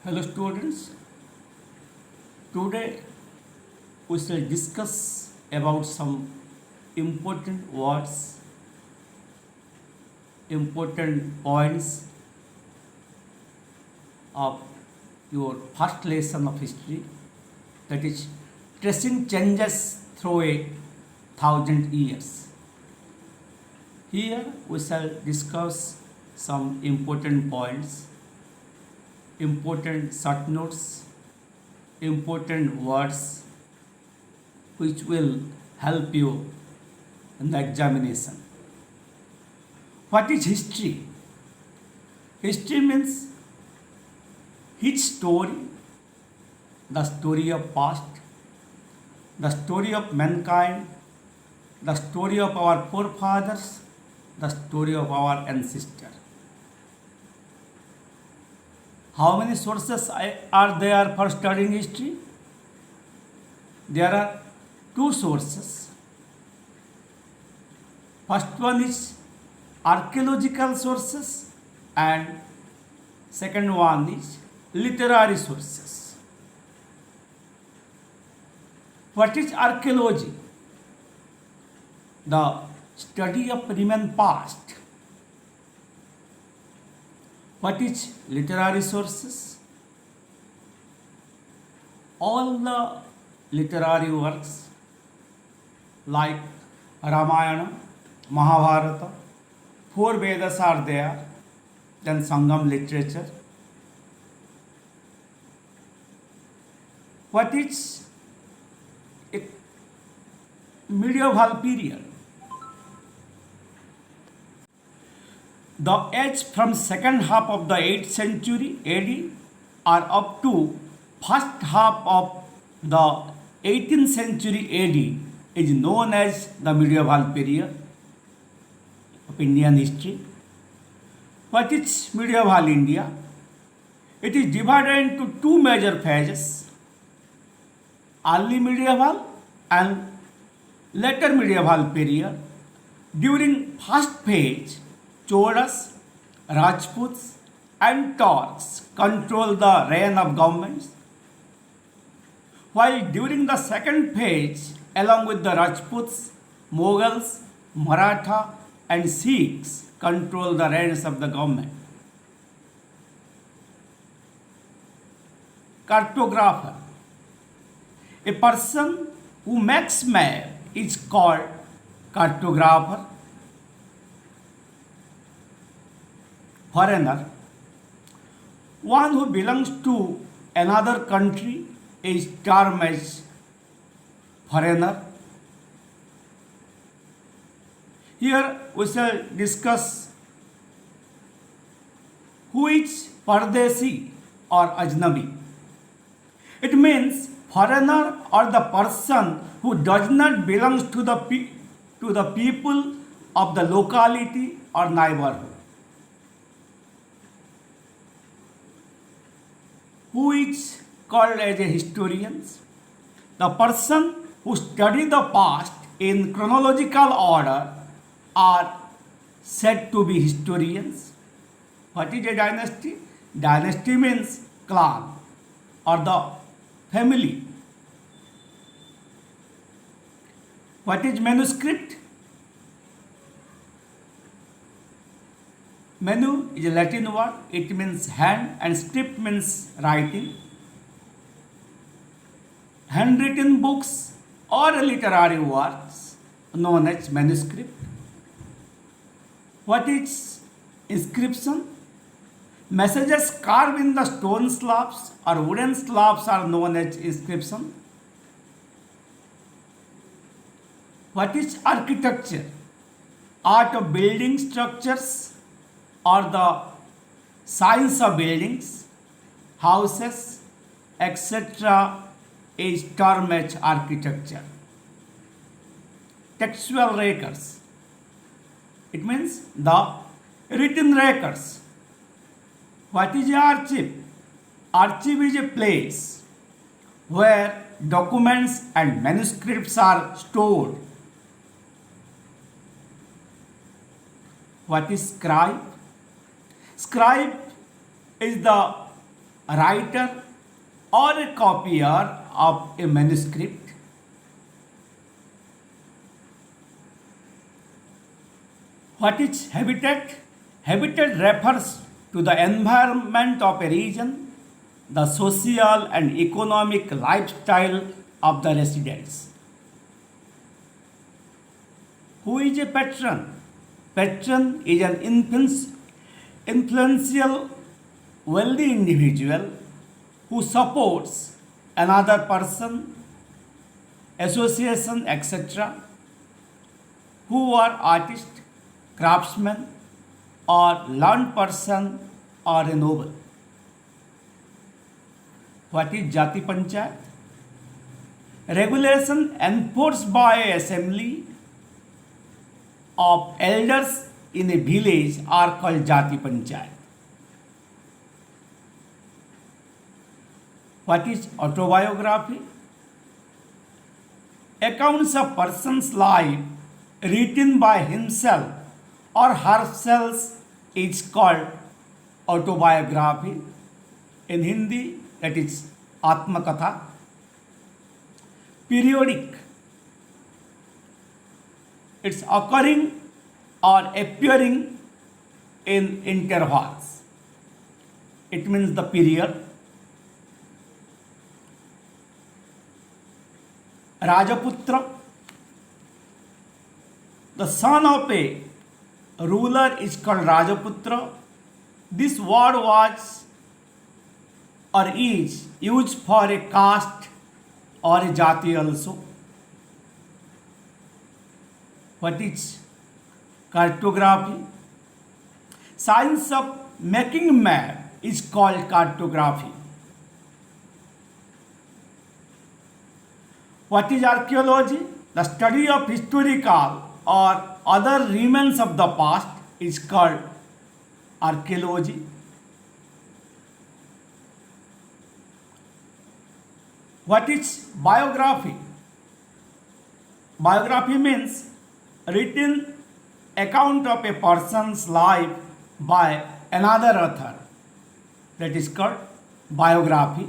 Hello students, today we shall discuss about some important words, important points of your first lesson of history, that is tracing changes through 1,000 years. Here we shall discuss some important points, important short notes, important words which will help you in the examination. What is history? History means each story, the story of past, the story of mankind, the story of our forefathers, the story of our ancestors. How many sources are there for studying history? There are two sources. First one is archaeological sources and second one is literary sources. What is archaeology? The study of remnant past. What is literary sources? All the literary works like Ramayana, Mahabharata, four Vedas are there, then Sangam literature. What is a medieval period? The age from second half of the 8th century AD or up to first half of the 18th century AD is known as the medieval period of Indian history. What is medieval India? It is divided into two major phases, early medieval and later medieval period. During first phase, Cholas, Rajputs and Turks controlled the reign of governments, while during the second phase, along with the Rajputs, Mughals, Maratha and Sikhs controlled the reigns of the government. Cartographer. A person who makes map is called cartographer. Foreigner. One who belongs to another country is termed as foreigner. Here we shall discuss who is Pardesi or Ajnabi. It means foreigner or the person who does not belong to the people of the locality or neighborhood. Who is called as a historian? The person who study the past in chronological order are said to be historians. What is a dynasty? Dynasty means clan or the family. What is manuscript? Manu is a Latin word. It means hand and script means writing. Handwritten books or literary works known as manuscript. What is inscription? Messages carved in the stone slabs or wooden slabs are known as inscription. What is architecture? Art of building structures or the science of buildings, houses, etc. is termed as architecture. Textual records. It means the written records. What is an archive? Archive is a place where documents and manuscripts are stored. What is scribe? Scribe is the a writer or a copier of a manuscript. What is habitat? Habitat refers to the environment of a region, the social and economic lifestyle of the residents. Who is a patron? Patron is an influential, wealthy individual who supports another person, association, etc., who are artists, craftsmen, or learned person or a noble. What is Jati Panchayat? Regulation enforced by assembly of elders in a village are called Jati Panchayat. What is autobiography? Accounts of person's life written by himself or herself is called autobiography. In Hindi, that is Atmakatha. Periodic. It's occurring or appearing in intervals. It means the period. Rajaputra, the son of a ruler is called Rajaputra. This word was or is used for a caste or a jati also. What is cartography? Science of making map is called cartography. What is archaeology? The study of historical or other remains of the past is called archaeology. What is biography? Biography means written account of a person's life by another author. That is called biography.